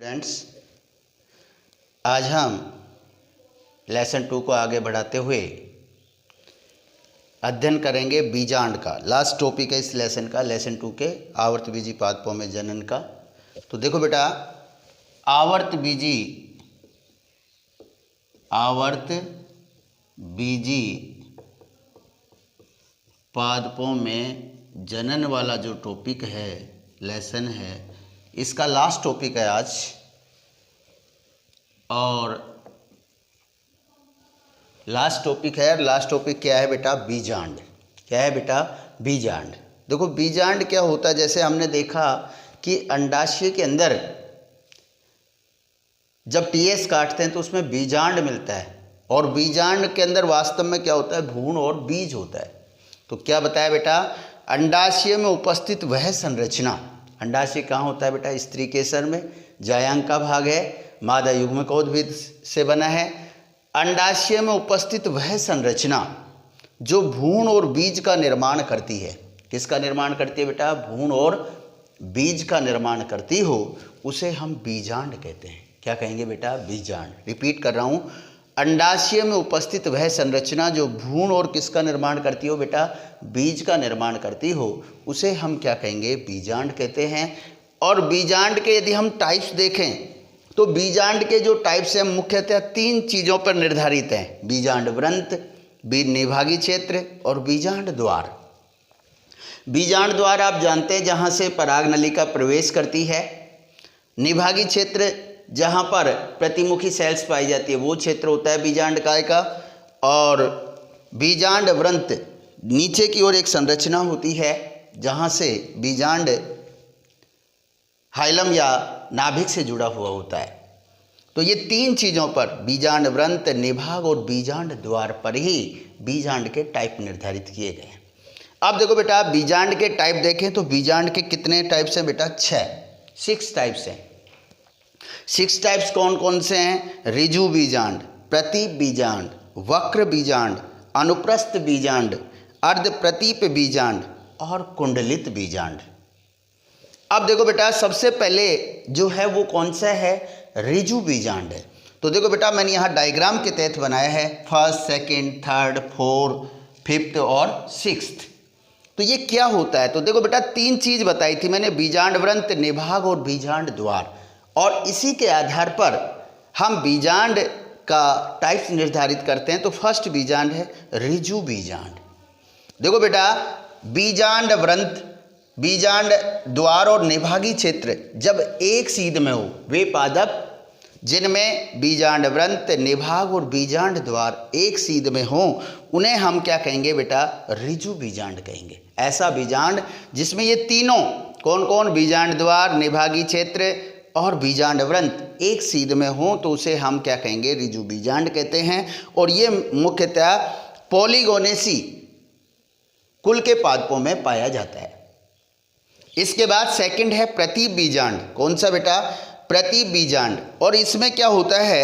Friends, आज हम lesson 2 को आगे बढ़ाते हुए अध्ययन करेंगे बीजांड का। लास्ट टॉपिक है इस लेसन का, लेसन 2 के आवर्तबीजी पादपों में जनन का। तो देखो बेटा, आवर्तबीजी पादपों में जनन वाला जो टॉपिक है, लेसन है, इसका लास्ट टॉपिक है आज। और लास्ट टॉपिक क्या है बेटा? बीजांड। क्या है बेटा? बीजांड। देखो बीजांड क्या होता है, जैसे हमने देखा कि अंडाशय के अंदर जब टीएस काटते हैं तो उसमें बीजांड मिलता है, और बीजांड के अंदर वास्तव में क्या होता है? भ्रूण और बीज होता है। तो क्या बताया बेटा? अंडाशय में उपस्थित वह संरचना, अंडाशय कहाँ होता है बेटा? स्त्री केसर में। जायांग का भाग है, मादा युग्मकोद्भिद से बना है। अंडाशय में उपस्थित वह संरचना जो भ्रूण और बीज का निर्माण करती है। किसका निर्माण करती है बेटा? भ्रूण और बीज का निर्माण करती हो, उसे हम बीजांड कहते हैं। क्या कहेंगे बेटा? बीजांड। रिपीट कर रहा हूँ, अंडाशय में उपस्थित वह संरचना जो भ्रूण और किसका निर्माण करती हो बेटा? बीज का निर्माण करती हो, उसे हम क्या कहेंगे? बीजांड कहते हैं। और बीजांड के यदि हम टाइप्स देखें तो बीजांड के जो टाइप्स हैं मुख्यतः 3 चीज़ों पर निर्धारित हैं: बीजांड व्रंत, निभागी क्षेत्र और बीजांड द्वार। बीजांड द्वार आप जानते हैं जहाँ से पराग नलिका प्रवेश करती है। निभागी क्षेत्र जहाँ पर प्रतिमुखी सेल्स पाई जाती है वो क्षेत्र होता है बीजांड काय का। और बीजांड व्रंत नीचे की ओर एक संरचना होती है जहाँ से बीजांड हाइलम या नाभिक से जुड़ा हुआ होता है। तो ये 3 चीज़ों पर, बीजांड व्रंत, निभाग और बीजांड द्वार पर ही बीजांड के टाइप निर्धारित किए गए हैं। अब देखो बेटा, बीजांड के टाइप देखें तो बीजांड के कितने टाइप्स हैं बेटा? 6 टाइप्स हैं। 6 टाइप्स कौन कौन से हैं? ऋजु बीजांड, प्रतीप बीजांड, वक्र बीजांड, अनुप्रस्थ बीजांड, अर्ध प्रतीप बीजांड और कुंडलित बीजांड। अब देखो बेटा, सबसे पहले जो है वो कौन सा है? ऋजु बीजांड है। तो देखो बेटा, मैंने यहाँ डायग्राम के तहत बनाया है, 1st, 2nd, 3rd, 4th, 5th और 6th। तो ये क्या होता है? तो देखो बेटा, 3 चीज़ बताई थी मैंने, बीजांड व्रंत, निभाग और बीजांड द्वार। और इसी के आधार पर हम बीजांड का टाइप्स निर्धारित करते हैं। तो फर्स्ट बीजांड है ऋजु बीजांड। देखो बेटा, बीजांड व्रंत, बीजांड द्वार और निभागी क्षेत्र जब एक सीध में हो, वे पादप जिनमें बीजांड व्रंत, निभाग और बीजांड द्वार एक सीध में हो, उन्हें हम क्या कहेंगे बेटा? ऋजु बीजांड कहेंगे। ऐसा बीजांड जिसमें ये तीनों कौन कौन? बीजांड द्वार, निभागी क्षेत्र और बीजांड व्रंत एक सीध में हो, तो उसे हम क्या कहेंगे? ऋजु बीजांड कहते हैं। और ये मुख्यतः पॉलीगोनेसी कुल के पादपों में पाया जाता है। इसके बाद सेकंड है प्रतीप बीजांड। कौन सा बेटा? प्रतीप बीजांड। और इसमें क्या होता है?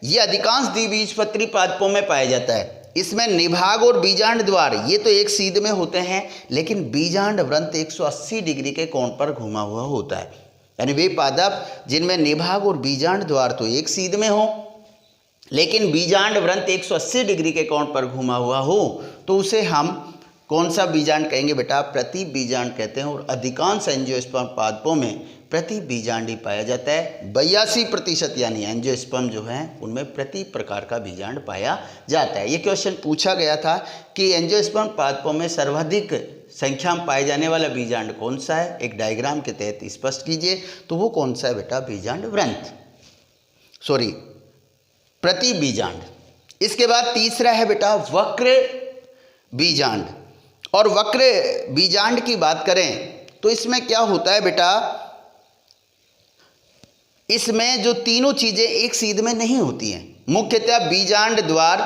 ये अधिकांश द्विबीजपत्री पादपों में पाया जाता है। इसमें निभाग और बीजांड द्वार ये तो एक सीध में होते हैं, लेकिन बीजांड व्रंत 180 डिग्री के कोण पर घुमा हुआ होता है। यानी वे पादप जिनमें निभाग और बीजांड द्वार तो एक सीध में हो, लेकिन बीजांड व्रंत 180 डिग्री के कोण पर घुमा हुआ हो, तो उसे हम कौन सा बीजांड कहेंगे बेटा? प्रतीप बीजांड कहते हैं। और अधिकांश एंजियोस्पर्म पादपों में प्रतीप बीजांड ही पाया जाता है। 82% यानी एंजियोस्पर्म जो हैं उनमें प्रतीप प्रकार का बीजांड पाया जाता है। ये क्वेश्चन पूछा गया था कि एंजियोस्पर्म पादपों में सर्वाधिक संख्या में पाए जाने वाला बीजांड कौन सा है? एक डायग्राम के तहत स्पष्ट कीजिए। तो वो कौन सा है बेटा? बीजांड व्रंत, प्रतीप बीजांड। इसके बाद तीसरा है बेटा वक्र बीजांड। और वक्र बीजांड की बात करें तो इसमें क्या होता है बेटा? इसमें जो तीनों चीजें एक सीध में नहीं होती हैं। मुख्यतः बीजांड द्वार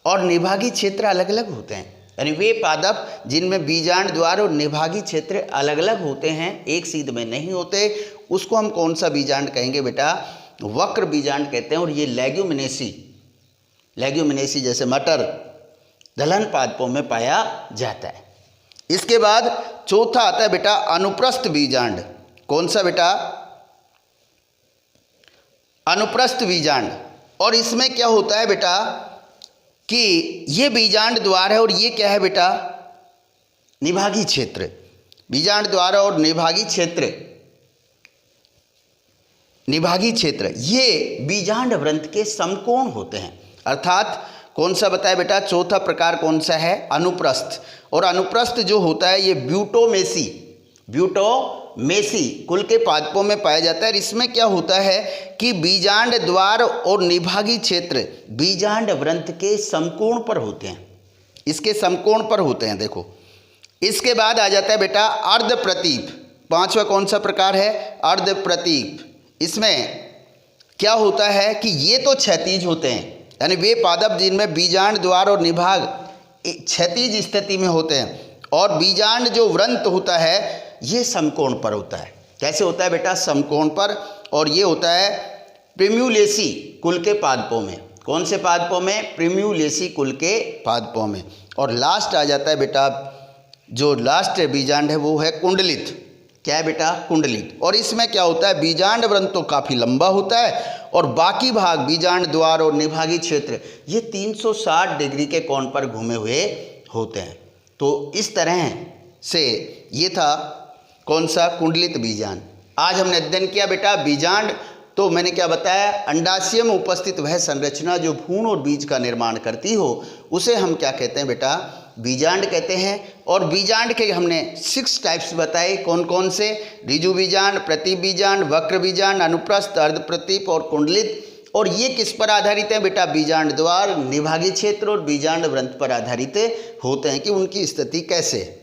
और निभागी क्षेत्र अलग अलग होते हैं। यानी वे पादप जिनमें बीजांड द्वार और निभागी क्षेत्र अलग अलग होते हैं, एक सीध में नहीं होते, उसको हम कौन सा बीजांड कहेंगे बेटा? वक्र बीजांड कहते हैं। और ये लेग्यूमिनेसी जैसे मटर, दलहन पादपों में पाया जाता है। इसके बाद चौथा आता है बेटा अनुप्रस्थ बीजांड। कौन सा बेटा? अनुप्रस्थ बीजांड। और इसमें क्या होता है बेटा कि ये बीजांड द्वार है और ये क्या है बेटा, निभागी क्षेत्र। बीजांड द्वार और निभागी क्षेत्र ये बीजांड वृंत के समकोण होते हैं। अर्थात कौन सा बताया बेटा, चौथा प्रकार कौन सा है, अनुप्रस्थ। और अनुप्रस्थ जो होता है ये ब्यूटोमेसी कुल के पादपों में पाया जाता है। इसमें क्या होता है कि बीजांड द्वार और निभागी क्षेत्र बीजांड वृंत के समकोण पर होते हैं, इसके समकोण पर होते हैं। देखो इसके बाद आ जाता है बेटा अर्धप्रतीप। पांचवा कौन सा प्रकार है, अर्धप्रतीप। इसमें क्या होता है कि ये तो क्षैतिज होते हैं, यानी वे पादप जिनमें बीजांड द्वार और निभाग क्षैतिज स्थिति में होते हैं, और बीजांड जो वृंत होता है ये समकोण पर होता है। कैसे होता है बेटा, समकोण पर। और ये होता है प्रिम्यूलेसी कुल के पादपों में। कौन से पादपों में, प्रिम्यूलेसी कुल के पादपों में। और लास्ट आ जाता है बेटा, जो लास्ट बीजांड है वो है कुंडलित। क्या है बेटा, कुंडलित। और इसमें क्या होता है, बीजांड वृंत तो काफ़ी लंबा होता है और बाकी भाग बीजांड द्वार और निभागी क्षेत्र ये 360 डिग्री के कोण पर घूमे हुए होते हैं। तो इस तरह से ये था कौन सा, कुंडलित बीजांड। आज हमने अध्ययन किया बेटा बीजांड। तो मैंने क्या बताया, अंडाशय में उपस्थित वह संरचना जो भ्रूण और बीज का निर्माण करती हो उसे हम क्या कहते हैं बेटा, बीजांड कहते हैं। और बीजांड के हमने 6 टाइप्स बताए, कौन कौन से, ऋजु बीजांड, प्रतीप बीजांड, वक्र बीजांड, अनुप्रस्थ, अर्धप्रतीप और कुंडलित। और ये किस पर आधारित है बेटा, बीजांड द्वार, निभागी क्षेत्र और बीजांड वृंत पर आधारित होते हैं कि उनकी स्थिति कैसे है।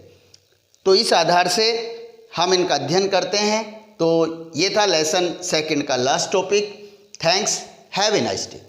तो इस आधार से हम इनका अध्ययन करते हैं। तो ये था लेसन 2 का last topic. Thanks, have a nice day.